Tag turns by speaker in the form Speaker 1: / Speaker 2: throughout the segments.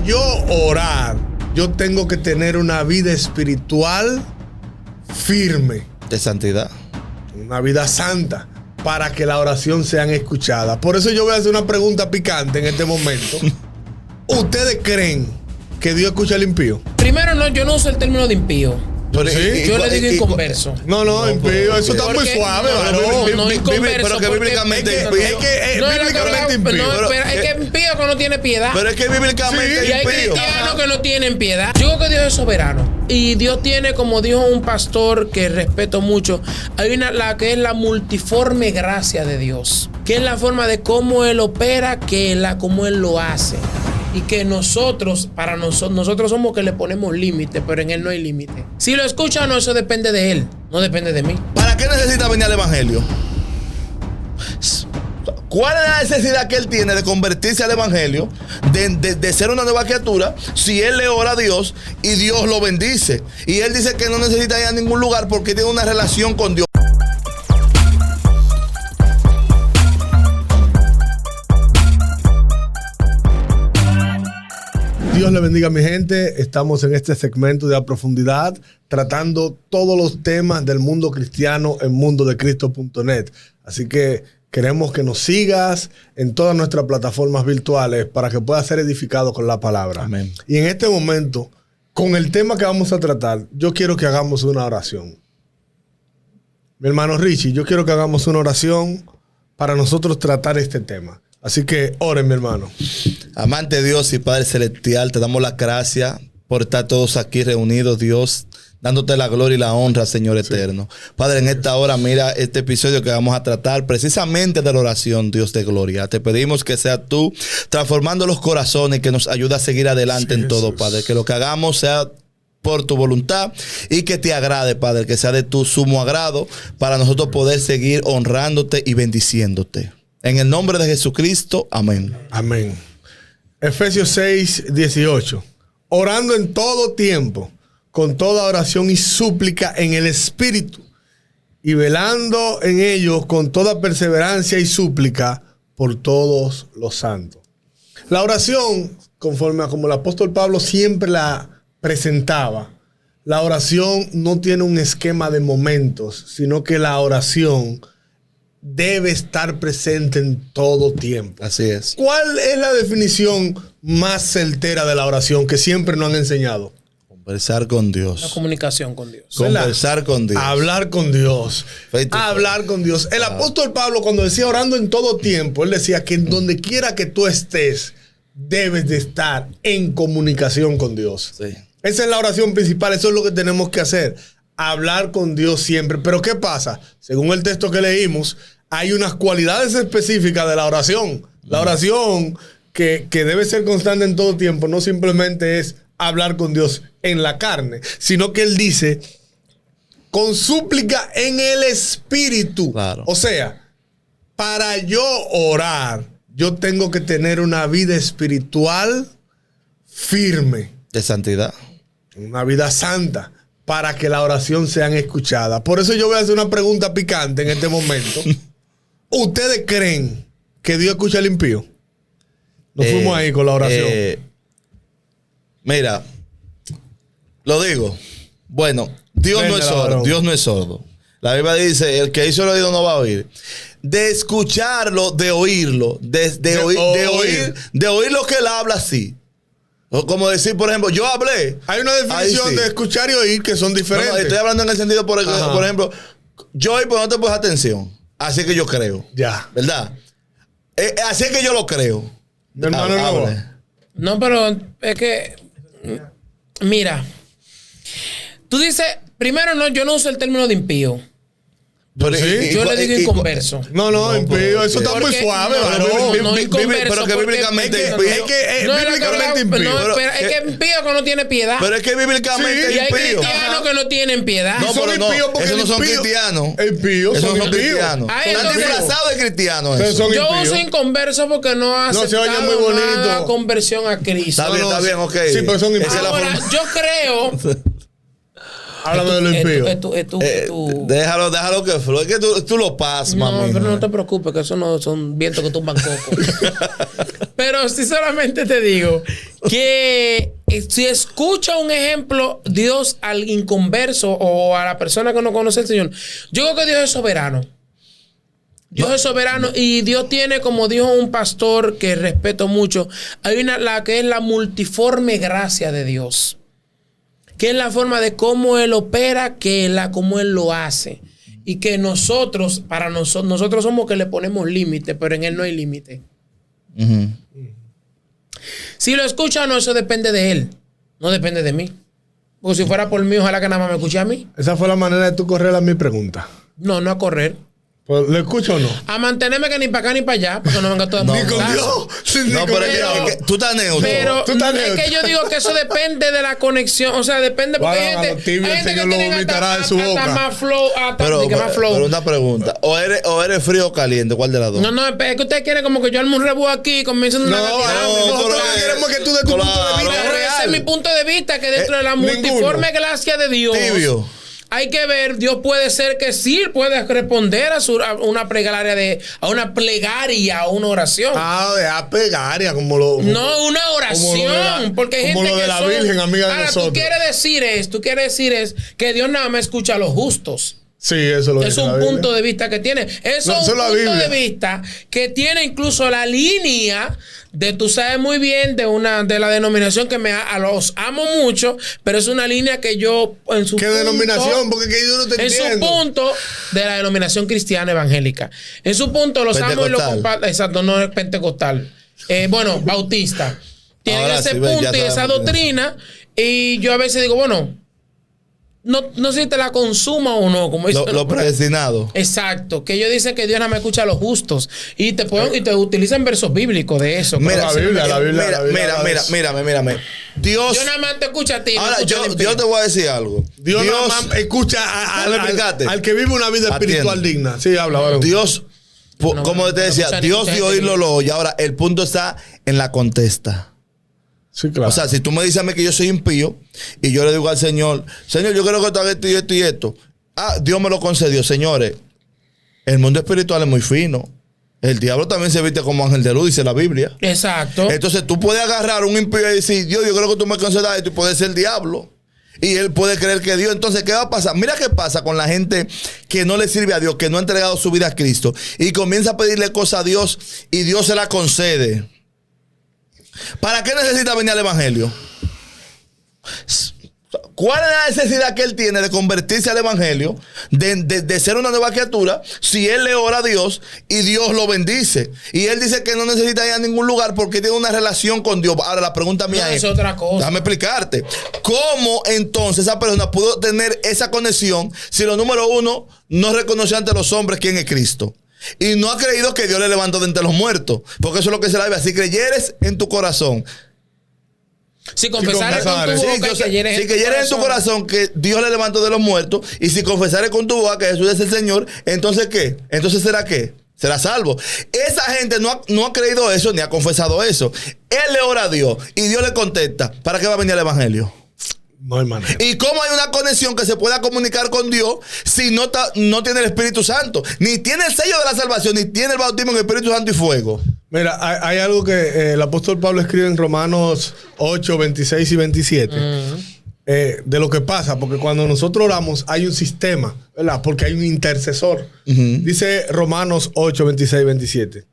Speaker 1: yo orar, yo tengo que tener una vida espiritual firme.
Speaker 2: De santidad.
Speaker 1: Una vida santa, para que la oración sean escuchada. Por eso yo voy a hacer una pregunta picante en este momento. ¿Ustedes creen que Dios escucha al impío?
Speaker 3: Primero, no, yo no uso el término de impío.
Speaker 1: Pero sí.
Speaker 3: Yo le digo inconverso.
Speaker 1: No, impío, eso está muy suave.
Speaker 3: No, inconverso.
Speaker 2: Pero que bíblicamente impío.
Speaker 1: Es que bíblicamente impío.
Speaker 3: No, es que impío que no tiene piedad.
Speaker 2: Pero es que bíblicamente
Speaker 3: Y hay
Speaker 2: impío.
Speaker 3: cristianos que no tienen piedad. Yo creo que Dios es soberano. Y Dios tiene, como dijo un pastor que respeto mucho, hay la que es la multiforme gracia de Dios, que es la forma de cómo Él opera, cómo Él lo hace. Y que nosotros somos que le ponemos límite, pero en Él no hay límite. Si lo escucha o no, eso depende de Él, no depende de mí.
Speaker 2: ¿Para qué necesita venir al evangelio? ¿Cuál es la necesidad que él tiene de convertirse al evangelio, de ser una nueva criatura, si él le ora a Dios y Dios lo bendice? Y él dice que no necesita ir a ningún lugar porque tiene una relación con Dios.
Speaker 1: Dios le bendiga, mi gente. Estamos en este segmento de A Profundidad, tratando todos los temas del mundo cristiano en mundodecristo.net. Así que queremos que nos sigas en todas nuestras plataformas virtuales para que puedas ser edificado con la palabra.
Speaker 2: Amén.
Speaker 1: Y en este momento, con el tema que vamos a tratar, yo quiero que hagamos una oración. Mi hermano Richie, yo quiero que hagamos una oración para nosotros tratar este tema. Así que oren, mi hermano.
Speaker 2: Amante Dios y Padre Celestial, te damos la gracia por estar todos aquí reunidos, Dios, dándote la gloria y la honra, Señor eterno. Padre, en esta hora, mira este episodio que vamos a tratar precisamente de la oración, Dios de gloria. Te pedimos que sea tú transformando los corazones, que nos ayude a seguir adelante en todo, Padre. Que lo que hagamos sea por tu voluntad y que te agrade, Padre, que sea de tu sumo agrado para nosotros poder seguir honrándote y bendiciéndote. En el nombre de Jesucristo, amén.
Speaker 1: Amén. Efesios 6, 18. Orando en todo tiempo, con toda oración y súplica en el Espíritu, y velando en ellos con toda perseverancia y súplica por todos los santos. La oración, conforme a como el apóstol Pablo siempre la presentaba, la oración no tiene un esquema de momentos, sino que la oración debe estar presente en todo tiempo.
Speaker 2: Así es.
Speaker 1: ¿Cuál es la definición más certera de la oración que siempre nos han enseñado?
Speaker 2: Conversar con Dios.
Speaker 3: La comunicación con Dios.
Speaker 2: Conversar con Dios.
Speaker 1: Hablar con Dios. Hablar con Dios. El apóstol Pablo, cuando decía orando en todo tiempo, él decía que en donde quiera que tú estés, debes de estar en comunicación con Dios.
Speaker 2: Sí.
Speaker 1: Esa es la oración principal. Eso es lo que tenemos que hacer. Hablar con Dios siempre. Pero ¿qué pasa? Según el texto que leímos, hay unas cualidades específicas de la oración. La oración que debe ser constante en todo tiempo no simplemente es hablar con Dios en la carne, sino que él dice con súplica en el Espíritu.
Speaker 2: Claro.
Speaker 1: O sea, para yo orar, yo tengo que tener una vida espiritual firme.
Speaker 2: De santidad.
Speaker 1: Una vida santa, para que la oración sean escuchada. Por eso yo voy a hacer una pregunta picante en este momento. ¿Ustedes creen que Dios escucha al impío? Nos fuimos ahí con la oración.
Speaker 2: Mira, lo digo. Bueno, Dios no es sordo. Dios no es sordo. La Biblia dice, el que hizo el oído no va a oír. De escucharlo, de oírlo, de oír lo que él habla, sí. Como decir, por ejemplo, yo hablé.
Speaker 1: Hay una definición
Speaker 2: sí.
Speaker 1: de escuchar y oír que son diferentes.
Speaker 2: No, estoy hablando en el sentido, por ejemplo, yo oí, pero no te pones atención. Así que yo creo.
Speaker 1: Ya.
Speaker 2: ¿Verdad? Así que yo lo creo.
Speaker 1: Mi hermano
Speaker 3: no, pero es que, mira, tú dices, primero, no, yo no uso el término de impío.
Speaker 2: Pero,
Speaker 1: ¿sí?
Speaker 3: Yo le digo inconverso.
Speaker 1: No, impío, eso está muy suave.
Speaker 3: No, inconverso.
Speaker 2: Pero que bíblicamente impío.
Speaker 1: Es que
Speaker 3: impío que no tiene piedad.
Speaker 2: Pero es que bíblicamente
Speaker 3: y hay
Speaker 2: impío.
Speaker 3: cristianos que no tienen piedad.
Speaker 2: No, pero no, esos no son cristianos.
Speaker 1: Impíos
Speaker 2: esos no son cristianos. Están disfrazados de cristianos.
Speaker 3: Yo uso inconverso porque no ha aceptado una conversión a Cristo.
Speaker 2: Está bien, ok.
Speaker 1: Sí, pero son impíos.
Speaker 3: Ahora, yo creo...
Speaker 1: Háblame de lo impío.
Speaker 2: Déjalo que fluya. Es que tú lo pasas, mami.
Speaker 3: No, pero no te preocupes, que eso no son vientos que tumban coco. Pero sí solamente te digo que si escucha un ejemplo, Dios al inconverso o a la persona que no conoce al Señor, yo creo que Dios es soberano. Dios es soberano y Dios tiene, como dijo un pastor que respeto mucho, hay la que es la multiforme gracia de Dios, que es la forma de cómo Él opera, cómo Él lo hace. Y que nosotros somos que le ponemos límite, pero en Él no hay límite.
Speaker 2: Ujú.
Speaker 3: Si lo escucha o no, eso depende de Él. No depende de mí. Porque si fuera por mí, ojalá que nada más me escuche a mí.
Speaker 1: Esa fue la manera de tú correr a mi pregunta.
Speaker 3: No a correr.
Speaker 1: Pues, ¿le escucho o no?
Speaker 3: A mantenerme que ni para acá ni para allá, porque no venga todo el
Speaker 1: Ni
Speaker 3: mundo.
Speaker 1: con Dios. Ni
Speaker 2: No,
Speaker 1: con
Speaker 2: pero
Speaker 1: Dios.
Speaker 2: es que tú estás neutro.
Speaker 3: Pero
Speaker 1: Tú estás
Speaker 3: es
Speaker 1: neutro.
Speaker 3: que yo digo que eso depende de la conexión. O sea, depende porque
Speaker 1: Bueno, a
Speaker 3: hay
Speaker 1: lo tibio el
Speaker 3: gente
Speaker 1: Señor
Speaker 3: que
Speaker 1: lo
Speaker 3: tienen
Speaker 1: vomitará de su
Speaker 3: hasta
Speaker 1: boca.
Speaker 3: más flow.
Speaker 2: pero una pregunta. ¿O eres frío o caliente? ¿Cuál de las dos?
Speaker 3: No, es que usted quiere como que yo arme un rebú aquí y comiencen una
Speaker 1: Nosotros lo que queremos es que tú de tu punto de vista
Speaker 3: Pero ese es
Speaker 1: real.
Speaker 3: mi punto de vista, que dentro de la
Speaker 1: ninguno.
Speaker 3: multiforme gracia de Dios,
Speaker 2: Tibio.
Speaker 3: hay que ver, Dios puede ser que sí puede responder a una plegaria, a una oración.
Speaker 1: A plegaria, como lo...
Speaker 3: No, una oración, porque hay
Speaker 1: como
Speaker 3: gente
Speaker 1: lo de
Speaker 3: que
Speaker 1: la
Speaker 3: son...
Speaker 1: Virgen, amiga de
Speaker 3: Ahora,
Speaker 1: nosotros.
Speaker 3: tú quieres decir que Dios nada más escucha a los justos.
Speaker 1: Sí, eso lo
Speaker 3: Es
Speaker 1: dice
Speaker 3: un
Speaker 1: la Biblia.
Speaker 3: punto de vista que tiene. Eso
Speaker 1: No,
Speaker 3: es
Speaker 1: eso
Speaker 3: un
Speaker 1: es la
Speaker 3: punto
Speaker 1: Biblia.
Speaker 3: de vista que tiene incluso la línea de, tú sabes muy bien, de la denominación que los amo mucho, pero es una línea que yo en su
Speaker 1: ¿Qué
Speaker 3: punto,
Speaker 1: denominación? Porque que yo no te
Speaker 3: en su
Speaker 1: entiendo.
Speaker 3: punto de la denominación cristiana evangélica. En su punto los amo y los
Speaker 2: Pentecostal.
Speaker 3: comparto. Exacto, no es pentecostal. Bueno, bautista. Tienen
Speaker 2: Ahora
Speaker 3: ese
Speaker 2: sí, ves, ya
Speaker 3: punto y esa
Speaker 2: sabemos quién es.
Speaker 3: doctrina. Y yo a veces digo, bueno, no sé si te la consuma o no, como dice.
Speaker 2: Lo predestinado.
Speaker 3: Exacto, que ellos dicen que Dios nada más escucha a los justos y te utilizan versos bíblicos de eso.
Speaker 2: Mira,
Speaker 1: la Biblia
Speaker 2: mírame. Dios.
Speaker 3: Yo nada más te escucho a ti.
Speaker 2: Ahora,
Speaker 3: no escucho al impío.
Speaker 2: yo te voy a decir algo.
Speaker 1: Dios nada más escucha
Speaker 2: ¿Puedo explicarte?
Speaker 1: al que vive una vida espiritual
Speaker 2: Atiende.
Speaker 1: digna. Sí, habla, varón.
Speaker 2: Dios,
Speaker 3: No,
Speaker 2: como te decía,
Speaker 3: escucha ni
Speaker 2: Dios
Speaker 3: mucha
Speaker 2: dio
Speaker 3: gente
Speaker 2: oírlo
Speaker 3: que-
Speaker 2: lo oye. Ahora, el punto está en la contesta.
Speaker 1: Sí, claro.
Speaker 2: O sea, si tú me dices a mí que yo soy impío y yo le digo al Señor, Señor, yo quiero que tú hagas esto y esto y esto. Ah, Dios me lo concedió. Señores, el mundo espiritual es muy fino. El diablo también se viste como ángel de luz, dice la Biblia.
Speaker 3: Exacto.
Speaker 2: Entonces tú puedes agarrar a un impío y decir, Dios, yo creo que tú me concedas esto y puede ser el diablo. Y él puede creer que Dios. Entonces, ¿qué va a pasar? Mira qué pasa con la gente que no le sirve a Dios, que no ha entregado su vida a Cristo y comienza a pedirle cosas a Dios y Dios se la concede. ¿Para qué necesita venir al Evangelio? ¿Cuál es la necesidad que él tiene de convertirse al Evangelio, de ser una nueva criatura, si él le ora a Dios y Dios lo bendice? Y él dice que no necesita ir a ningún lugar porque tiene una relación con Dios. Ahora la pregunta mía
Speaker 3: No,
Speaker 2: es,
Speaker 3: es otra cosa.
Speaker 2: déjame explicarte, ¿cómo entonces esa persona pudo tener esa conexión si lo número uno no reconoció ante los hombres quién es Cristo? Y no ha creído que Dios le levantó de entre los muertos. Porque eso es lo que se la Biblia. Si creyeres en tu corazón.
Speaker 3: Si confesares con tu
Speaker 1: confesares.
Speaker 3: boca
Speaker 2: Sí,
Speaker 3: y
Speaker 2: o sea,
Speaker 3: creyeres
Speaker 2: si creyeres en tu corazón que Dios le levantó de los muertos. Y si confesares con tu boca que Jesús es el Señor. Entonces, ¿qué? Entonces, ¿será qué? Será salvo. Esa gente no ha creído eso ni ha confesado eso. Él le ora a Dios y Dios le contesta. ¿Para qué va a venir el Evangelio?
Speaker 1: No hay manera.
Speaker 2: ¿Y cómo hay una conexión que se pueda comunicar con Dios si no tiene el Espíritu Santo? Ni tiene el sello de la salvación, ni tiene el bautismo en el Espíritu Santo y fuego.
Speaker 1: Mira, hay algo que el apóstol Pablo escribe en Romanos 8, 26 y 27. De lo que pasa, porque cuando nosotros oramos hay un sistema, ¿verdad? Porque hay un intercesor. Dice Romanos 8, 26 y 27.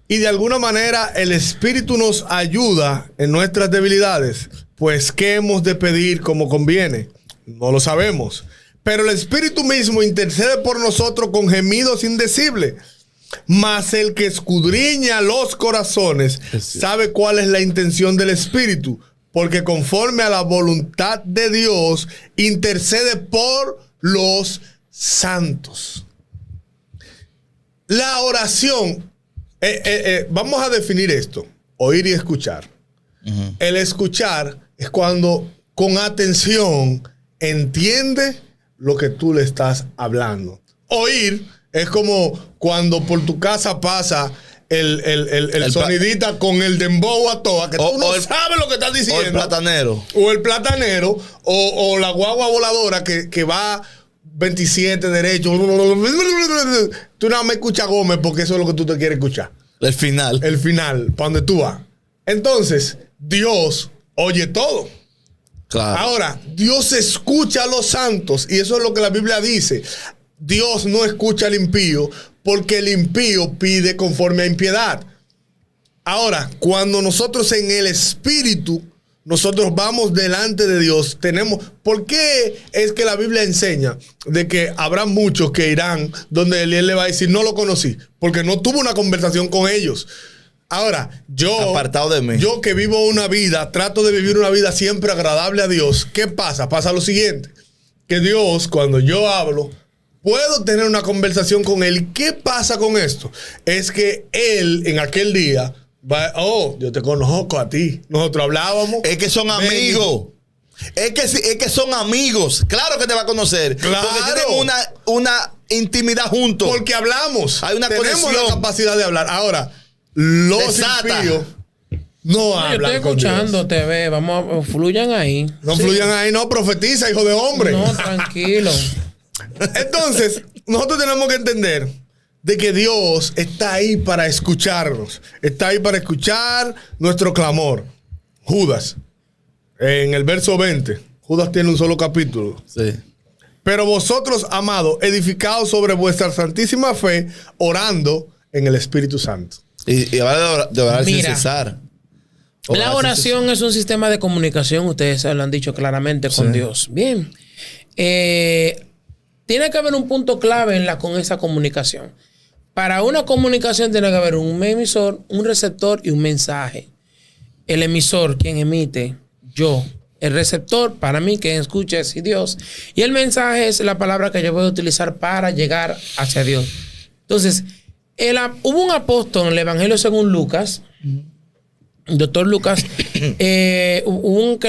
Speaker 1: Y de alguna manera el Espíritu nos ayuda en nuestras debilidades. Pues, ¿qué hemos de pedir como conviene? No lo sabemos. Pero el Espíritu mismo intercede por nosotros con gemidos indecibles. Mas el que escudriña los corazones sabe cuál es la intención del Espíritu. Porque conforme a la voluntad de Dios, intercede por los santos. La oración, vamos a definir esto: oír y escuchar. El escuchar es cuando con atención entiende lo que tú le estás hablando. Oír es como cuando por tu casa pasa el sonidita con el dembow a toa, que tú no sabes lo que estás diciendo.
Speaker 2: O el platanero.
Speaker 1: O el platanero, o la guagua voladora que va 27 derecho. Tú nada más escuchas Gómez porque eso es lo que tú te quieres escuchar.
Speaker 2: El final.
Speaker 1: El final, para donde tú vas. Entonces, Dios oye todo.
Speaker 2: Claro.
Speaker 1: Ahora, Dios escucha a los santos, y eso es lo que la Biblia dice. Dios no escucha al impío, porque el impío pide conforme a impiedad. Ahora, cuando nosotros en el Espíritu, nosotros vamos delante de Dios, ¿por qué es que la Biblia enseña de que habrá muchos que irán donde él le va a decir, no lo conocí? Porque no tuvo una conversación con ellos. Ahora,
Speaker 2: apartado de mí.
Speaker 1: Yo que vivo una vida, trato de vivir una vida siempre agradable a Dios. ¿Qué pasa? Pasa lo siguiente, que Dios, cuando yo hablo, puedo tener una conversación con él. ¿Qué pasa con esto? Es que él, en aquel día, yo te conozco a ti. Nosotros hablábamos.
Speaker 2: Es que son amigos. Es que son amigos. Claro que te va a conocer.
Speaker 1: Claro.
Speaker 2: Porque tienen una intimidad juntos.
Speaker 1: Porque hablamos.
Speaker 2: Hay una
Speaker 1: Tenemos
Speaker 2: conexión.
Speaker 1: la capacidad de hablar. Ahora, los
Speaker 2: Desata.
Speaker 1: impíos no hablan.
Speaker 3: Yo estoy escuchándote, ve. Vamos, fluyan ahí.
Speaker 1: No fluyan ahí, no profetiza, hijo de hombre.
Speaker 3: No, tranquilo.
Speaker 1: Entonces, nosotros tenemos que entender de que Dios está ahí para escucharnos. Está ahí para escuchar nuestro clamor. Judas, en el verso 20, Judas tiene un solo capítulo.
Speaker 2: Sí.
Speaker 1: Pero vosotros, amados, edificados sobre vuestra santísima fe, orando en el Espíritu Santo.
Speaker 2: Y ahora de orar sin
Speaker 3: Mira,
Speaker 2: cesar.
Speaker 3: La oración es un sistema de comunicación, ustedes lo han dicho claramente, con Dios. Bien. Tiene que haber un punto clave con esa comunicación. Para una comunicación tiene que haber un emisor, un receptor y un mensaje. El emisor, quien emite, yo. El receptor, para mí, quien escucha es Dios. Y el mensaje es la palabra que yo voy a utilizar para llegar hacia Dios. Entonces, hubo un apóstol en el Evangelio según Lucas, doctor Lucas, que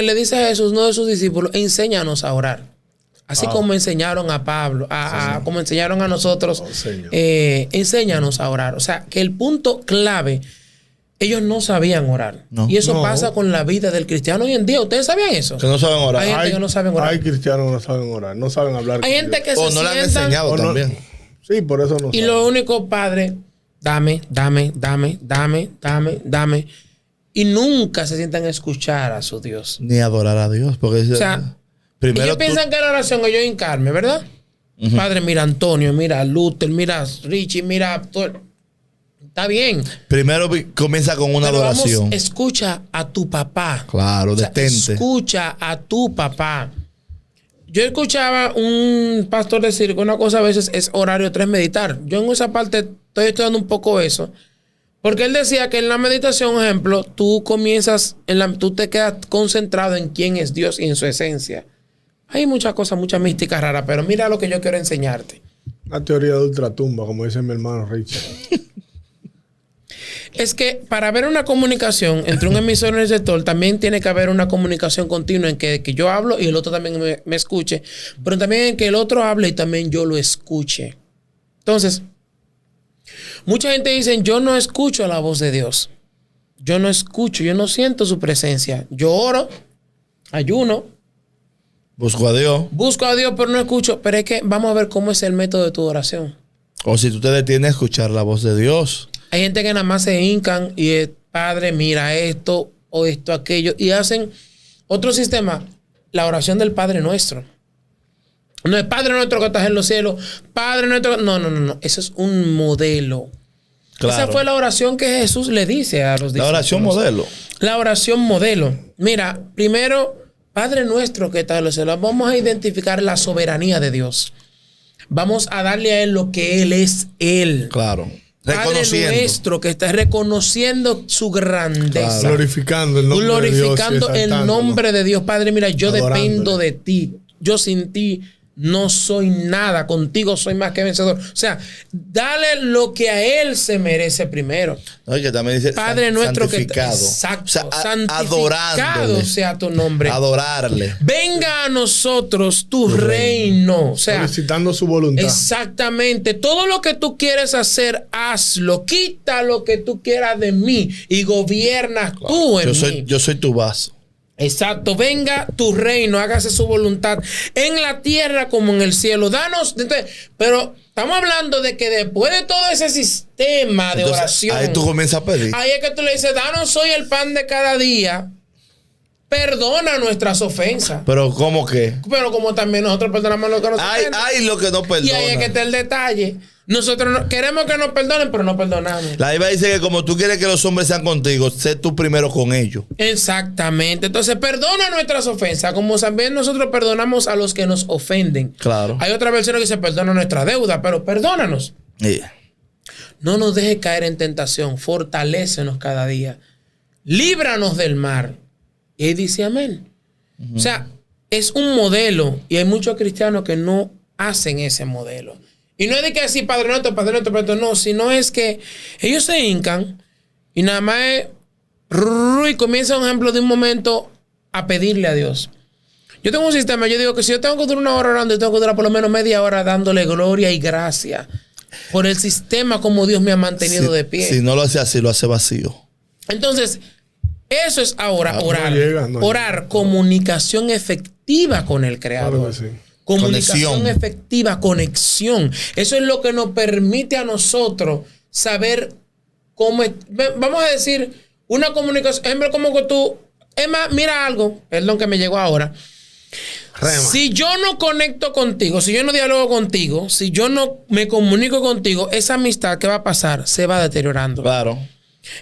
Speaker 3: le dice a Jesús, uno de sus discípulos, enséñanos a orar. Así como enseñaron a Pablo, como enseñaron a nosotros, enséñanos a orar. O sea, que el punto clave, ellos no sabían orar.
Speaker 2: No.
Speaker 3: Y eso pasa con la vida del cristiano hoy en día. ¿Ustedes sabían eso?
Speaker 2: Que no saben orar.
Speaker 3: Hay gente que no saben orar.
Speaker 1: Hay cristianos que no saben orar, no saben hablar.
Speaker 3: Hay gente que se
Speaker 2: no le han
Speaker 3: sientan,
Speaker 2: enseñado también.
Speaker 1: Sí, por eso no
Speaker 3: y
Speaker 1: saben.
Speaker 3: lo único, Padre, dame. Y nunca se sientan a escuchar a su Dios.
Speaker 2: Ni adorar a Dios. Porque
Speaker 3: O sea,
Speaker 2: primero
Speaker 3: ellos piensan que la oración es yo hincarme, ¿verdad? Padre, mira a Antonio, mira a Luther, mira a Richie, mira a todo. Está bien.
Speaker 2: primero comienza con una
Speaker 3: Pero
Speaker 2: adoración.
Speaker 3: vamos, escucha a tu papá.
Speaker 2: Claro,
Speaker 3: O sea,
Speaker 2: detente.
Speaker 3: escucha a tu papá. Yo escuchaba un pastor decir que una cosa a veces es horario 3 meditar. Yo en esa parte estoy estudiando un poco eso. Porque él decía que en la meditación, ejemplo, tú te quedas concentrado en quién es Dios y en su esencia. Hay muchas cosas, mucha mística rara, pero mira lo que yo quiero enseñarte.
Speaker 1: La teoría de ultratumba, como dice mi hermano Richard.
Speaker 3: Es que para haber una comunicación entre un emisor y un receptor, también tiene que haber una comunicación continua en que yo hablo y el otro también me escuche, pero también en que el otro hable y también yo lo escuche. Entonces, mucha gente dice, yo no escucho la voz de Dios. Yo no escucho, yo no siento su presencia. Yo oro, ayuno,
Speaker 2: Busco a Dios.
Speaker 3: busco a Dios, pero no escucho. Pero es que vamos a ver cómo es el método de tu oración.
Speaker 2: O si tú te detienes a escuchar la voz de Dios.
Speaker 3: Hay gente que nada más se hincan y es, Padre, mira esto o esto, aquello. Y hacen otro sistema, la oración del Padre Nuestro. No es Padre Nuestro que estás en los cielos, Padre Nuestro. No. Eso es un modelo.
Speaker 2: Claro.
Speaker 3: Esa fue la oración que Jesús le dice a los discípulos.
Speaker 2: La oración modelo.
Speaker 3: La oración modelo. Mira, primero, Padre Nuestro que estás en los cielos. Vamos a identificar la soberanía de Dios. Vamos a darle a Él lo que Él es Él.
Speaker 2: Claro.
Speaker 3: Padre
Speaker 2: Reconociendo.
Speaker 3: Nuestro que está reconociendo su grandeza.
Speaker 2: Claro.
Speaker 1: Glorificando el nombre de Dios.
Speaker 3: Glorificando el nombre de Dios. Padre, mira, yo
Speaker 1: Adorándole.
Speaker 3: dependo de ti. Yo sin ti no soy nada. Contigo soy más que vencedor. O sea, dale lo que a Él se merece primero.
Speaker 2: No, y que también dice
Speaker 3: Padre nuestro que
Speaker 2: santificado.
Speaker 3: exacto,
Speaker 2: O sea,
Speaker 3: santificado
Speaker 2: adorándole.
Speaker 3: sea tu nombre.
Speaker 2: Adorarle.
Speaker 3: Venga a nosotros tu reino. O sea,
Speaker 1: solicitando su voluntad.
Speaker 3: exactamente. Todo lo que tú quieres hacer, hazlo. Quita lo que tú quieras de mí y gobiernas tú en mí.
Speaker 2: Yo soy tu vaso.
Speaker 3: Exacto. Venga tu reino, hágase su voluntad en la tierra como en el cielo. Danos, pero Estamos hablando de que después de todo ese sistema de oración,
Speaker 2: ahí tú comienzas a pedir.
Speaker 3: ahí es que tú le dices, danos hoy el pan de cada día. Perdona nuestras ofensas.
Speaker 2: Pero ¿cómo que?
Speaker 3: Pero como también nosotros perdonamos lo que nos ofenden.
Speaker 2: Hay lo que no perdona.
Speaker 3: Y ahí es que está el detalle. Nosotros queremos que nos perdonen, pero no perdonamos.
Speaker 2: La Biblia dice que como tú quieres que los hombres sean contigo, sé tú primero con ellos.
Speaker 3: Exactamente. Entonces, perdona nuestras ofensas, como también nosotros perdonamos a los que nos ofenden.
Speaker 2: Claro.
Speaker 3: Hay otra versión que dice, perdona nuestra deuda, pero perdónanos. No nos dejes caer en tentación, fortalécenos cada día. Líbranos del mal. Y él dice amén. O sea, es un modelo y hay muchos cristianos que no hacen ese modelo. Y no es de que así, Padre Nuestro, Padre Nuestro, Padre Nuestro, no, sino es que ellos se hincan y nada más es y comienza un ejemplo de un momento a pedirle a Dios. Yo tengo un sistema, yo digo que si yo tengo que durar 1 hora orando, yo tengo que durar por lo menos media hora dándole gloria y gracia por el sistema como Dios me ha mantenido de pie.
Speaker 2: Si no lo hace así, lo hace vacío.
Speaker 3: Entonces, eso es ahora orar.
Speaker 1: No
Speaker 3: orar,
Speaker 1: llega.
Speaker 3: Comunicación efectiva con el Creador.
Speaker 1: Claro que sí.
Speaker 3: Comunicación
Speaker 2: Conexión.
Speaker 3: efectiva, conexión. Eso es lo que nos permite a nosotros saber cómo... Vamos a decir, una comunicación... Ejemplo, como que tú... Emma, mira algo. Perdón que me llegó ahora.
Speaker 1: Rema.
Speaker 3: Si yo no conecto contigo, si yo no dialogo contigo, si yo no me comunico contigo, esa amistad que va a pasar se va deteriorando.
Speaker 2: Claro.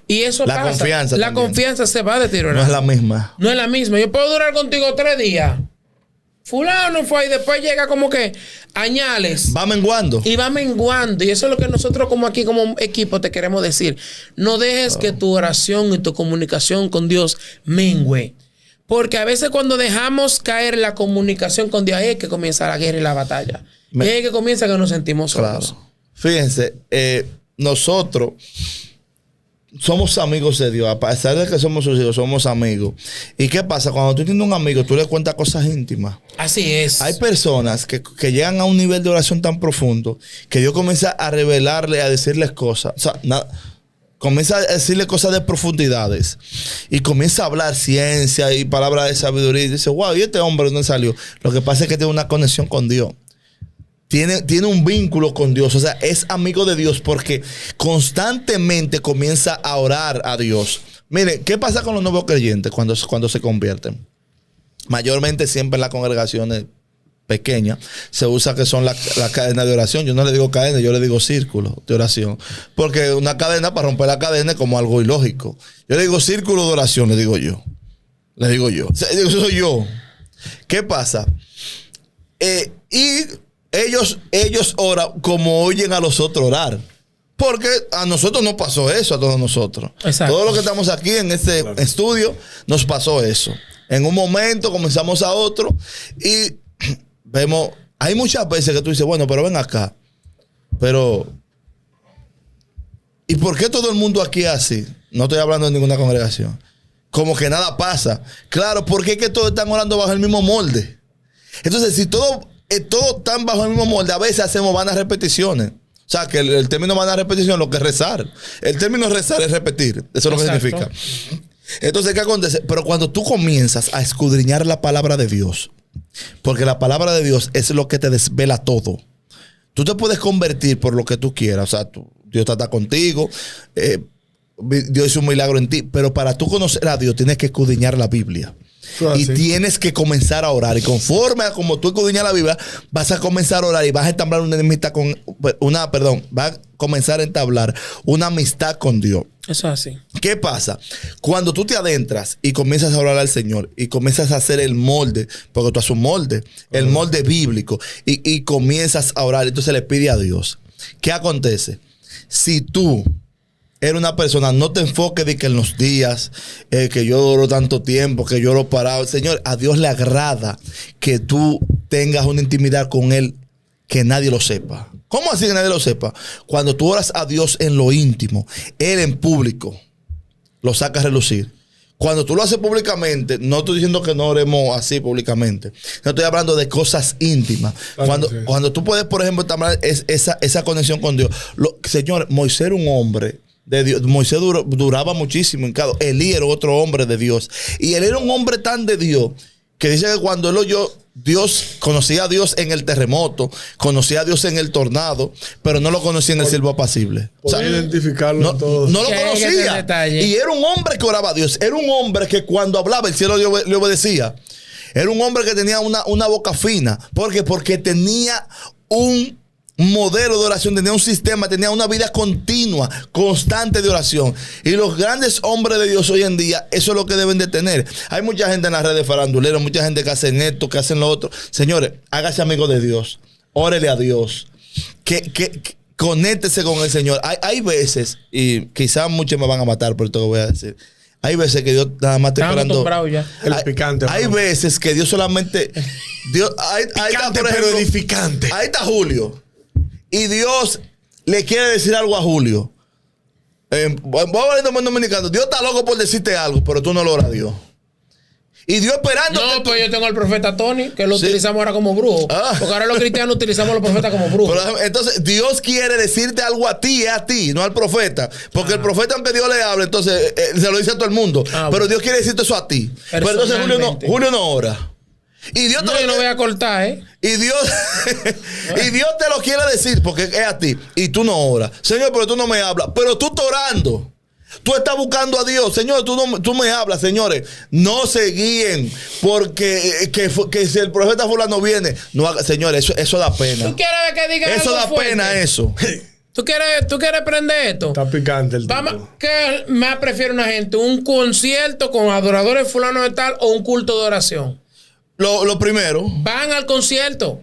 Speaker 3: Y eso
Speaker 2: La
Speaker 3: pasa.
Speaker 2: confianza
Speaker 3: La
Speaker 2: también.
Speaker 3: confianza se va deteriorando.
Speaker 2: No es la misma.
Speaker 3: No es la misma. Yo puedo durar contigo 3 días. Fulano fue y después llega como que añales.
Speaker 2: Va menguando.
Speaker 3: Y va menguando. Y eso es lo que nosotros como aquí como equipo te queremos decir. No dejes que tu oración y tu comunicación con Dios mengüe. Porque a veces cuando dejamos caer la comunicación con Dios, ahí es que comienza la guerra y la batalla. Y ahí es que comienza que nos sentimos solos.
Speaker 2: Claro. Fíjense, nosotros somos amigos de Dios. A pesar de que somos sus hijos, somos amigos. ¿Y qué pasa? Cuando tú tienes un amigo, tú le cuentas cosas íntimas.
Speaker 3: Así es.
Speaker 2: Hay personas que llegan a un nivel de oración tan profundo que Dios comienza a revelarle, a decirles cosas. O sea, comienza a decirle cosas de profundidades. Y comienza a hablar ciencia y palabras de sabiduría. Y dice, wow, ¿y este hombre dónde salió? Lo que pasa es que tiene una conexión con Dios. Tiene un vínculo con Dios. O sea, es amigo de Dios porque constantemente comienza a orar a Dios. Mire, ¿qué pasa con los nuevos creyentes cuando se convierten? Mayormente siempre en las congregaciones pequeñas se usa que son la cadena de oración. Yo no le digo cadena, yo le digo círculo de oración. Porque una cadena, para romper la cadena, es como algo ilógico. Yo le digo círculo de oración, le digo yo. O sea, eso soy yo. ¿Qué pasa? Y ellos oran como oyen a los otros orar. Porque a nosotros nos pasó eso, a todos nosotros.
Speaker 3: Exacto.
Speaker 2: Todos los que estamos aquí en este estudio, nos pasó eso. En un momento comenzamos a otro y vemos, hay muchas veces que tú dices, bueno, pero ven acá. Pero, ¿y por qué todo el mundo aquí es así? No estoy hablando de ninguna congregación. Como que nada pasa. Claro, porque es que todos están orando bajo el mismo molde. Entonces, si todos están bajo el mismo molde, a veces hacemos vanas repeticiones. O sea, que el término vanas repetición lo que es rezar. El término rezar es repetir. Eso es lo que significa. Entonces, ¿qué acontece? Pero cuando tú comienzas a escudriñar la palabra de Dios, porque la palabra de Dios es lo que te desvela todo. Tú te puedes convertir por lo que tú quieras. O sea, Dios está contigo. Dios hizo un milagro en ti. Pero para tú conocer a Dios, tienes que escudriñar la Biblia. Y tienes que comenzar a orar. Y conforme a como tú escudriñas la Biblia, vas a comenzar a orar y vas a entablar vas a comenzar a entablar una amistad con Dios.
Speaker 3: Eso es así.
Speaker 2: ¿Qué pasa? Cuando tú te adentras y comienzas a orar al Señor y comienzas a hacer el molde, porque tú haces un molde, el molde bíblico, y comienzas a orar, entonces le pide a Dios. ¿Qué acontece? Si tú eres una persona, no te enfoques de que en los días que yo oro tanto tiempo, que yo oro parado. Señor, a Dios le agrada que tú tengas una intimidad con Él que nadie lo sepa. ¿Cómo así que nadie lo sepa? Cuando tú oras a Dios en lo íntimo, Él en público lo saca a relucir. Cuando tú lo haces públicamente, no estoy diciendo que no oremos así públicamente. No estoy hablando de cosas íntimas. Cuando tú puedes, por ejemplo, entablar esa conexión con Dios. Señor, Moisés era un hombre de Dios. Moisés duraba muchísimo en cada. Elí era otro hombre de Dios. Y él era un hombre tan de Dios que dice que cuando él oyó conocía a Dios en el terremoto, conocía a Dios en el tornado, pero no lo conocía en el silbo apacible. O sea,
Speaker 1: Podía identificarlo
Speaker 2: no,
Speaker 1: en todo.
Speaker 2: no lo conocía. Y era un hombre que oraba a Dios. Era un hombre que cuando hablaba el cielo le obedecía. Era un hombre que tenía una boca fina. ¿Por qué? Porque tenía un modelo de oración, tenía un sistema, tenía una vida continua, constante de oración. Y los grandes hombres de Dios hoy en día, eso es lo que deben de tener. Hay mucha gente en las redes faranduleras, mucha gente que hacen esto, que hacen lo otro. Señores, hágase amigo de Dios. Órele a Dios. Que conéctese con el Señor. Hay veces, y quizás muchos me van a matar por esto que voy a decir. Hay veces que Dios nada más está esperando.
Speaker 1: El picante.
Speaker 2: Hay veces que Dios solamente. Ahí está, por ejemplo,
Speaker 1: pero edificante.
Speaker 2: Ahí está Julio. Y Dios le quiere decir algo a Julio. Voy a hablar en dominicano. Dios está loco por decirte algo, pero tú no lo oras a Dios. Y Dios esperando.
Speaker 3: No, pues yo tengo al profeta Tony, que lo utilizamos ahora como brujo. Porque ahora los cristianos utilizamos a los profetas como brujos.
Speaker 2: Pero, entonces, Dios quiere decirte algo a ti, no al profeta. Porque el profeta, aunque Dios le hable, entonces se lo dice a todo el mundo. Pero Dios quiere decirte eso a ti. Pero entonces Julio no ora. Y Dios
Speaker 3: yo no voy a cortar, ¿eh?
Speaker 2: Y Dios te lo quiere decir porque es a ti. Y tú no oras. Señor, pero tú no me hablas. Pero tú estás orando. Tú estás buscando a Dios. Señor, tú me hablas, señores. No se guíen porque que si el profeta fulano viene. No haga, señores, eso da pena.
Speaker 3: ¿Tú quieres que diga
Speaker 2: eso
Speaker 3: algo
Speaker 2: da
Speaker 3: fuerte?
Speaker 2: Pena, eso.
Speaker 3: ¿Tú quieres prender esto?
Speaker 1: Está picante el
Speaker 3: Vamos, ¿qué más prefiere una gente? ¿Un concierto con adoradores fulano de tal o un culto de oración?
Speaker 2: Lo primero.
Speaker 3: Van al concierto,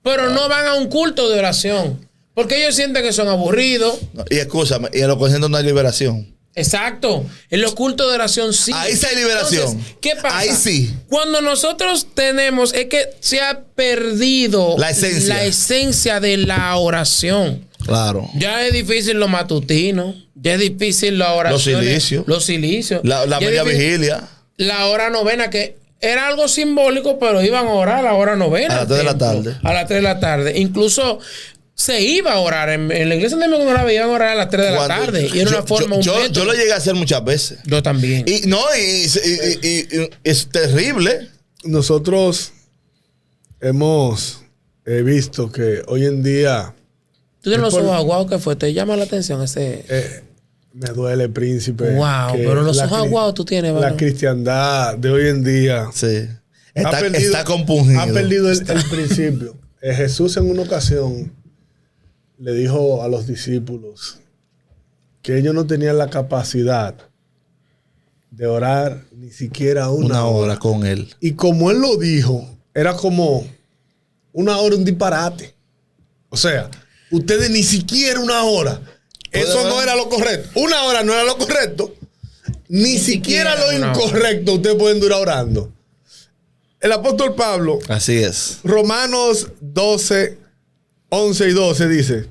Speaker 3: pero no van a un culto de oración. Porque ellos sienten que son aburridos.
Speaker 2: Y escúchame, y en los conciertos no hay liberación.
Speaker 3: Exacto. En los cultos de oración sí.
Speaker 2: Ahí sí hay liberación.
Speaker 3: Entonces, ¿qué pasa?
Speaker 2: Ahí sí.
Speaker 3: Cuando nosotros tenemos, es que se ha perdido
Speaker 2: la esencia
Speaker 3: de la oración.
Speaker 2: Claro.
Speaker 3: Ya es difícil lo matutino. Ya es difícil la oración. Los cilicios.
Speaker 2: La media vigilia.
Speaker 3: La hora novena, que era algo simbólico, pero iban a orar a la hora novena.
Speaker 2: A las 3 de la tarde.
Speaker 3: A las 3 de la tarde. Incluso se iba a orar. En la iglesia donde me oraba, iban a orar a las 3 de la tarde. Y era una forma, un método.
Speaker 2: Yo lo llegué a hacer muchas veces.
Speaker 3: Yo también.
Speaker 2: Y es terrible.
Speaker 1: Nosotros hemos visto que hoy en día.
Speaker 3: Tú tienes los ojos aguados, ¿qué fue? ¿Te llama la atención ese?
Speaker 1: Me duele, príncipe.
Speaker 3: Wow, pero los ojos aguados tú tienes, ¿verdad?
Speaker 1: La cristiandad de hoy en día.
Speaker 2: Sí. Está compungido.
Speaker 1: Ha perdido el principio. Jesús en una ocasión le dijo a los discípulos que ellos no tenían la capacidad de orar ni siquiera una hora
Speaker 2: con él.
Speaker 1: Y como él lo dijo, era como una hora, un disparate. O sea, ustedes ni siquiera una hora. Eso no era lo correcto. Una hora no era lo correcto. Ni siquiera lo incorrecto ustedes pueden durar orando. El apóstol Pablo.
Speaker 2: Así es.
Speaker 1: Romanos 12, 11 y 12 dice: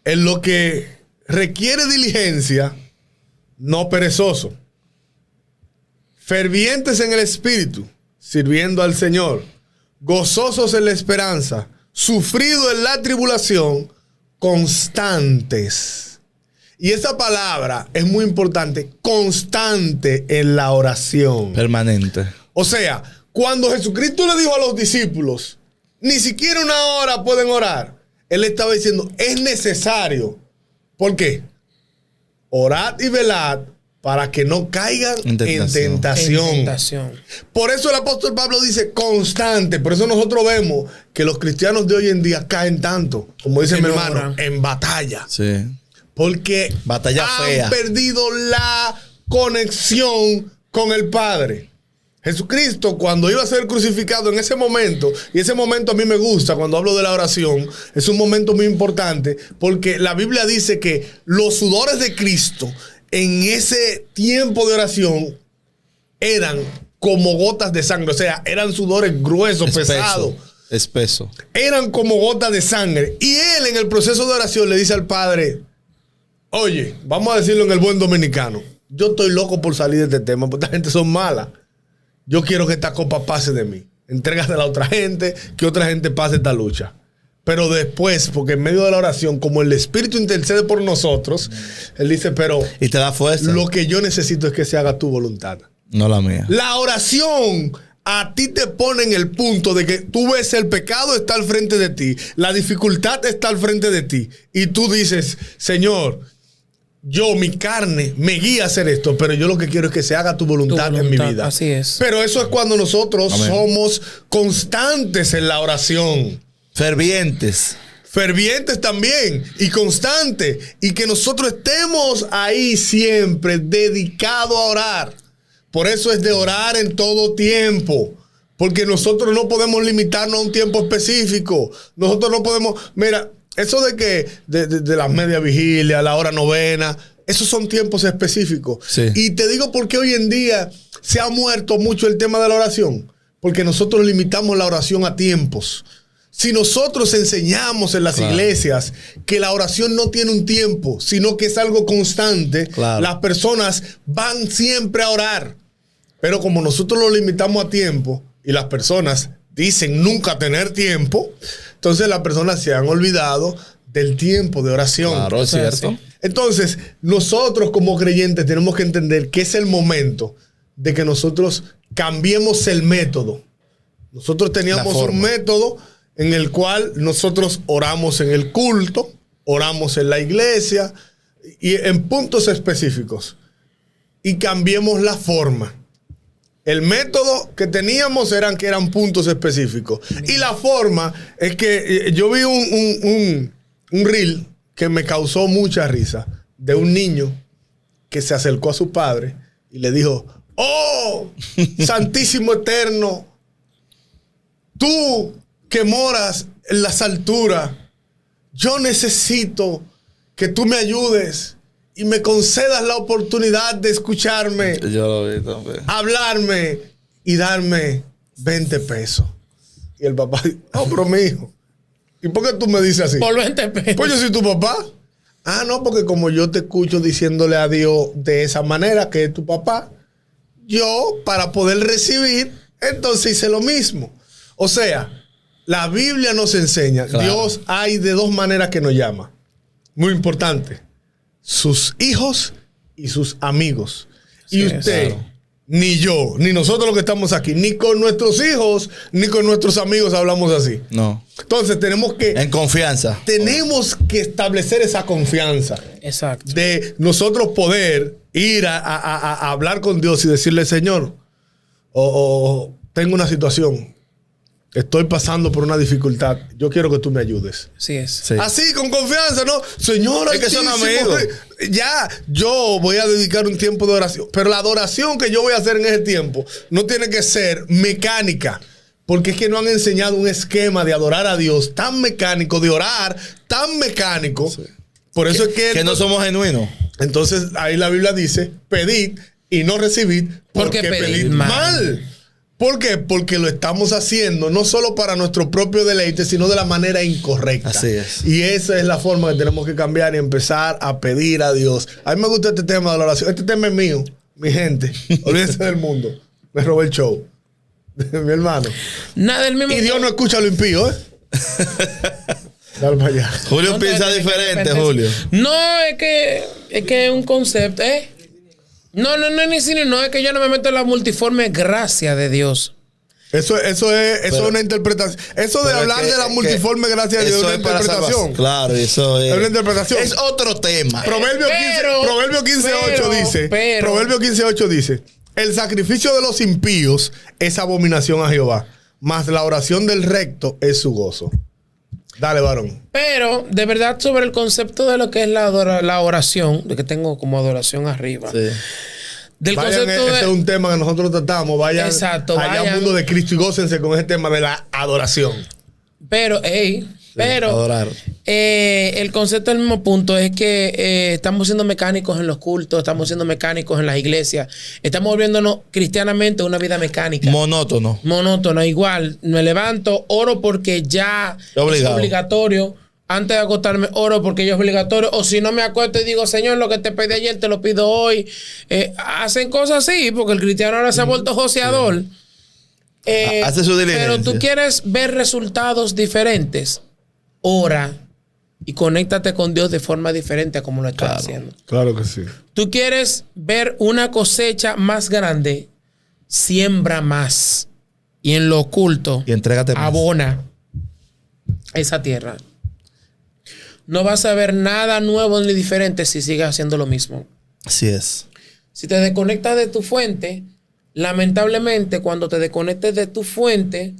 Speaker 1: en lo que requiere diligencia, no perezoso, fervientes en el espíritu, sirviendo al Señor, gozosos en la esperanza, sufrido en la tribulación, constantes. Y esa palabra es muy importante, constante en la oración.
Speaker 2: Permanente.
Speaker 1: O sea, cuando Jesucristo le dijo a los discípulos, ni siquiera una hora pueden orar, Él estaba diciendo, es necesario. ¿Por qué? Orad y velad para que no caigan en tentación. Por eso el apóstol Pablo dice constante. Por eso nosotros vemos que los cristianos de hoy en día caen tanto, como dice mi hermano, en batalla.
Speaker 2: Sí.
Speaker 1: Porque
Speaker 2: batalla fea.
Speaker 1: Han perdido la conexión con el Padre. Jesucristo, cuando iba a ser crucificado en ese momento, y ese momento a mí me gusta cuando hablo de la oración, es un momento muy importante, porque la Biblia dice que los sudores de Cristo en ese tiempo de oración eran como gotas de sangre, o sea, eran sudores gruesos, pesados.
Speaker 2: Espeso.
Speaker 1: Eran como gotas de sangre. Y él en el proceso de oración le dice al Padre, oye, vamos a decirlo en el buen dominicano, yo estoy loco por salir de este tema, porque esta gente son malas. Yo quiero que esta copa pase de mí. Entrégasela a otra gente, que otra gente pase esta lucha. Pero después, porque en medio de la oración, como el Espíritu intercede por nosotros, Él dice, pero...
Speaker 2: Y te da fuerza.
Speaker 1: Lo que yo necesito es que se haga tu voluntad.
Speaker 2: No la mía.
Speaker 1: La oración a ti te ponen el punto de que tú ves el pecado está al frente de ti, la dificultad está al frente de ti, y tú dices, Señor, mi carne me guía a hacer esto, pero yo lo que quiero es que se haga tu voluntad en mi vida.
Speaker 3: Así es.
Speaker 1: Pero eso es cuando nosotros
Speaker 2: Amén.
Speaker 1: somos constantes en la oración.
Speaker 2: Fervientes.
Speaker 1: Fervientes también y constantes, y que nosotros estemos ahí siempre dedicados a orar. Por eso es de orar en todo tiempo, porque nosotros no podemos limitarnos a un tiempo específico. Nosotros no podemos, mira, eso de que de las media vigilia, la hora novena, esos son tiempos específicos.
Speaker 2: Sí.
Speaker 1: Y te digo por qué hoy en día se ha muerto mucho el tema de la oración, porque nosotros limitamos la oración a tiempos. Si nosotros enseñamos en las iglesias que la oración no tiene un tiempo, sino que es algo constante,
Speaker 2: claro,
Speaker 1: las personas van siempre a orar. Pero como nosotros lo limitamos a tiempo y las personas dicen nunca tener tiempo, entonces las personas se han olvidado del tiempo de oración.
Speaker 2: Claro, es cierto.
Speaker 1: Entonces, nosotros como creyentes tenemos que entender que es el momento de que nosotros cambiemos el método. Nosotros teníamos un método en el cual nosotros oramos en el culto, oramos en la iglesia y en puntos específicos. Y cambiemos la forma. El método que teníamos eran puntos específicos. Y la forma es que yo vi un reel que me causó mucha risa de un niño que se acercó a su padre y le dijo, oh, Santísimo Eterno, tú que moras en las alturas, yo necesito que tú me ayudes y me concedas la oportunidad de escucharme,
Speaker 2: Yo lo vi también.
Speaker 1: hablarme y darme 20 pesos. Y el papá dice, no, pero mi hijo, ¿y por qué tú me dices así?
Speaker 3: Por 20 pesos.
Speaker 1: Pues yo soy tu papá. Ah, no, porque como yo te escucho diciéndole a Dios de esa manera que es tu papá, yo para poder recibir, entonces hice lo mismo. O sea, la Biblia nos enseña,
Speaker 2: claro,
Speaker 1: Dios hay de dos maneras que nos llama. Muy importante. Sus hijos y sus amigos.
Speaker 3: Sí,
Speaker 1: y usted,
Speaker 2: claro,
Speaker 1: ni yo, ni nosotros los que estamos aquí, ni con nuestros hijos, ni con nuestros amigos hablamos así.
Speaker 2: No.
Speaker 1: Entonces tenemos que establecer esa confianza.
Speaker 3: Exacto.
Speaker 1: De nosotros poder ir a hablar con Dios y decirle, Señor, tengo una situación, estoy pasando por una dificultad, yo quiero que tú me ayudes.
Speaker 3: Así es.
Speaker 2: Sí.
Speaker 1: Así, con confianza, ¿no? Señor,
Speaker 2: Es que son amigos.
Speaker 1: Ya, yo voy a dedicar un tiempo de oración, pero la adoración que yo voy a hacer en ese tiempo no tiene que ser mecánica, porque es que no han enseñado un esquema de adorar a Dios tan mecánico, de orar tan mecánico. Sí. Por eso es que
Speaker 2: no somos genuinos.
Speaker 1: Entonces, ahí la Biblia dice, pedid y no recibid, porque pedid mal. ¿Por qué? Porque lo estamos haciendo no solo para nuestro propio deleite, sino de la manera incorrecta.
Speaker 2: Así es.
Speaker 1: Y esa es la forma que tenemos que cambiar y empezar a pedir a Dios. A mí me gusta este tema de la oración. Este tema es mío, mi gente. Olvídense del mundo. Me robé el show. Mi hermano.
Speaker 3: Nada del mismo.
Speaker 1: Y Dios no escucha a lo impío, ¿eh? Dale para allá.
Speaker 2: Julio piensa diferente, Julio.
Speaker 3: No, es que es un concepto, ¿eh? No, es que yo no me meto en la multiforme gracia de Dios.
Speaker 1: Eso es una interpretación. Eso de hablar de la multiforme gracia de Dios es una interpretación.
Speaker 2: Claro, eso es.
Speaker 1: Es una interpretación.
Speaker 2: Es otro tema.
Speaker 1: Proverbio 15:8 dice: el sacrificio de los impíos es abominación a Jehová, mas la oración del recto es su gozo. Dale, varón.
Speaker 3: Pero, de verdad, sobre el concepto de lo que es la oración, de que tengo como adoración arriba.
Speaker 2: Sí.
Speaker 3: Del
Speaker 1: Vayan,
Speaker 3: concepto
Speaker 1: ese es un tema que nosotros tratamos. Vayan allá al mundo de Cristo y gócense con ese tema de la adoración.
Speaker 3: Pero,
Speaker 2: adorar.
Speaker 3: El concepto del mismo punto es que estamos siendo mecánicos en los cultos, estamos siendo mecánicos en las iglesias, estamos volviéndonos cristianamente una vida mecánica.
Speaker 2: Monótono, igual.
Speaker 3: Me levanto, oro porque ya es obligatorio. Antes de acostarme, oro porque ya es obligatorio. O si no me acuesto y digo, Señor, lo que te pedí ayer te lo pido hoy. Hacen cosas así porque el cristiano ahora se ha vuelto joseador.
Speaker 2: Hace su diligencia.
Speaker 3: Pero tú quieres ver resultados diferentes. Ora y conéctate con Dios de forma diferente a como lo estás haciendo.
Speaker 1: Claro que sí.
Speaker 3: Tú quieres ver una cosecha más grande, siembra más. y en lo oculto
Speaker 2: Y entrégate más.
Speaker 3: abona esa tierra. No vas a ver nada nuevo ni diferente si sigues haciendo lo mismo.
Speaker 2: Así es.
Speaker 3: Si te desconectas de tu fuente, lamentablemente cuando te desconectes de tu fuente,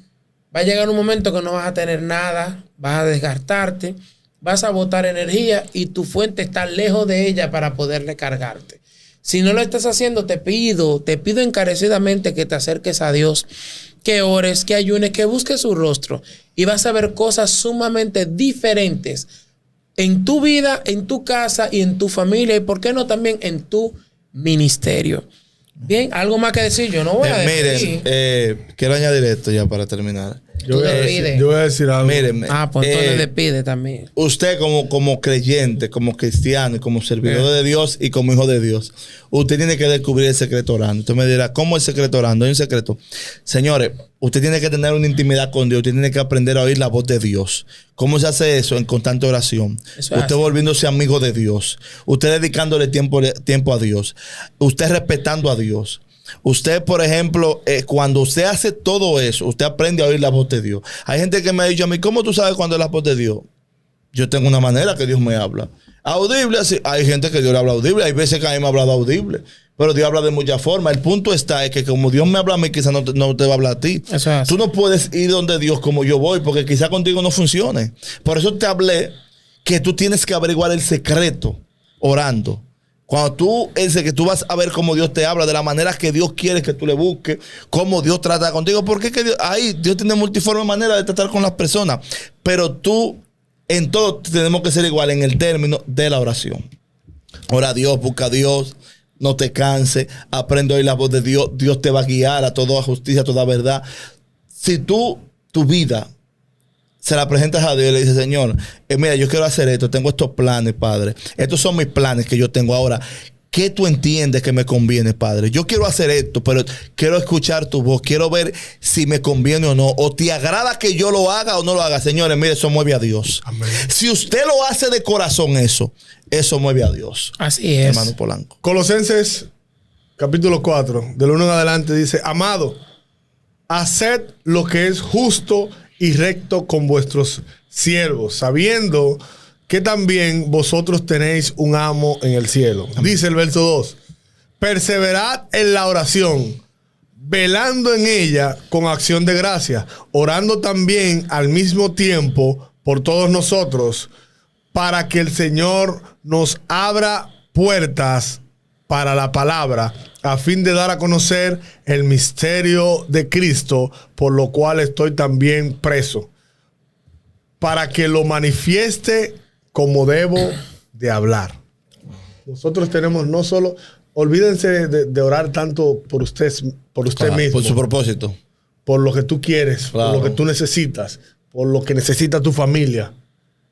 Speaker 3: va a llegar un momento que no vas a tener nada, vas a desgastarte, vas a botar energía y tu fuente está lejos de ella para poder recargarte. Si no lo estás haciendo, te pido encarecidamente que te acerques a Dios, que ores, que ayunes, que busques su rostro y vas a ver cosas sumamente diferentes en tu vida, en tu casa y en tu familia y por qué no también en tu ministerio. Bien, algo más que decir. Yo no voy a decir.
Speaker 2: Miren, quiero añadir esto ya para terminar.
Speaker 1: Yo voy a decir algo.
Speaker 2: Mírenme.
Speaker 3: Pues entonces despide también.
Speaker 2: Usted como creyente, como cristiano, y como servidor de Dios y como hijo de Dios, usted tiene que descubrir el secreto orando. Usted me dirá, ¿cómo el secreto orando? Hay un secreto. Señores, usted tiene que tener una intimidad con Dios. Usted tiene que aprender a oír la voz de Dios. ¿Cómo se hace eso? En constante oración. Usted volviéndose amigo de Dios. Usted dedicándole tiempo a Dios. Usted respetando a Dios. Usted, por ejemplo, cuando usted hace todo eso, usted aprende a oír la voz de Dios. Hay gente que me ha dicho a mí, ¿cómo tú sabes cuándo es la voz de Dios? Yo tengo una manera que Dios me habla. Audible, sí. Hay gente que Dios le habla audible. Hay veces que a mí me ha hablado audible. Pero Dios habla de muchas formas. El punto está es que como Dios me habla a mí, quizás no te va a hablar a ti. Tú no puedes ir donde Dios como yo voy, porque quizás contigo no funcione. Por eso te hablé que tú tienes que averiguar el secreto orando. Cuando que tú vas a ver cómo Dios te habla, de la manera que Dios quiere que tú le busques, cómo Dios trata contigo, porque Dios tiene multiforme manera de tratar con las personas, pero en todo tenemos que ser igual en el término de la oración. Ora a Dios, busca a Dios, no te canses, aprende a oír la voz de Dios, Dios te va a guiar a toda justicia, a toda verdad. Si tu vida se la presentas a Dios y le dices, Señor, mira, yo quiero hacer esto, tengo estos planes, Padre. Estos son mis planes que yo tengo ahora. ¿Qué tú entiendes que me conviene, Padre? Yo quiero hacer esto, pero quiero escuchar tu voz. Quiero ver si me conviene o no. O te agrada que yo lo haga o no lo haga. Señores, mire, eso mueve a Dios. Amén. Si usted lo hace de corazón, eso mueve a Dios.
Speaker 3: Así es.
Speaker 2: Hermano Polanco.
Speaker 1: Colosenses, capítulo 4, del 1 en adelante, dice, amado, haced lo que es justo y recto con vuestros siervos, sabiendo que también vosotros tenéis un amo en el cielo. Amén. Dice el verso 2, perseverad en la oración, velando en ella con acción de gracia, orando también al mismo tiempo por todos nosotros, para que el Señor nos abra puertas para la palabra, a fin de dar a conocer el misterio de Cristo, por lo cual estoy también preso, para que lo manifieste como debo de hablar. Nosotros tenemos no solo, olvídense de orar tanto por usted mismo.
Speaker 2: Por su propósito.
Speaker 1: Por lo que tú quieres,
Speaker 2: claro,
Speaker 1: por lo que tú necesitas, por lo que necesita tu familia.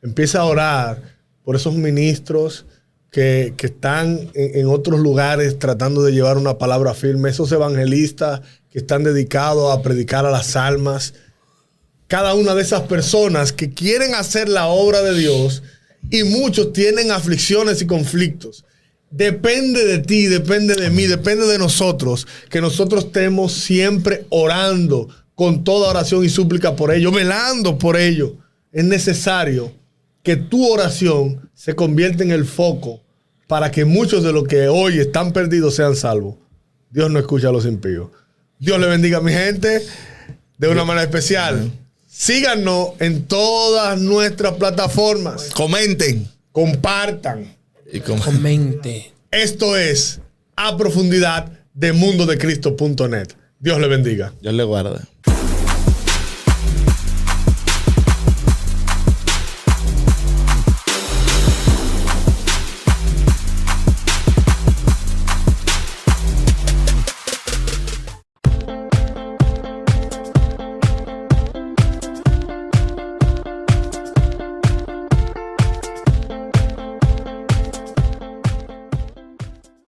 Speaker 1: Empieza a orar por esos ministros que están en otros lugares tratando de llevar una palabra firme, esos evangelistas que están dedicados a predicar a las almas, cada una de esas personas que quieren hacer la obra de Dios y muchos tienen aflicciones y conflictos. Depende de ti, depende de mí, depende de nosotros, que nosotros estemos siempre orando con toda oración y súplica por ellos, velando por ellos. Es necesario que tu oración se convierta en el foco para que muchos de los que hoy están perdidos sean salvos. Dios no escucha a los impíos. Dios le bendiga a mi gente de una manera especial. Síganos en todas nuestras plataformas.
Speaker 2: Comenten.
Speaker 1: Compartan.
Speaker 2: Y
Speaker 3: comente.
Speaker 1: Esto es A Profundidad de mundodecristo.net. Dios le bendiga.
Speaker 2: Dios le guarde.